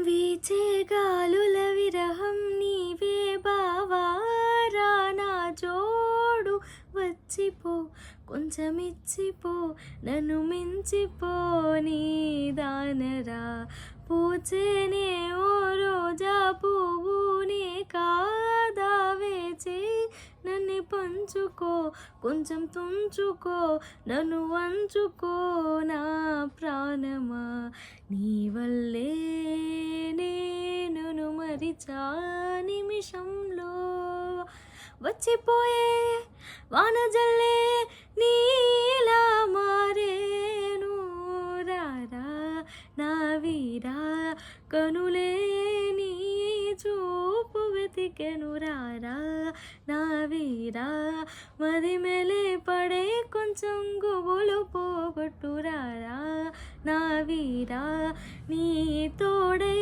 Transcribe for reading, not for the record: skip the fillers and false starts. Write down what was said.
వీచే గాలుల విరహం నీవే బావా రానా జోడు వచ్చిపో కొంచెమిచ్చిపో నన్ను మించిపో నీ దానరా పూచేనే ఓ రోజా పువ్వు నీ కాదా వేచే నన్ను పంచుకో కొంచెం తుంచుకో నన్ను వంచుకో నా ప్రాణమా నీ వల్లే నేను మరిచా నిమిషంలో వచ్చిపోయే వానజల్లే నీలా మారేను రారా నా వీరా కనులే నీ చూపు వెతికెను రారా నా వీరా మది మెలే పడే కొంచెం గుబులు పోగొట్టు రారా నా వీరా నీ తోడై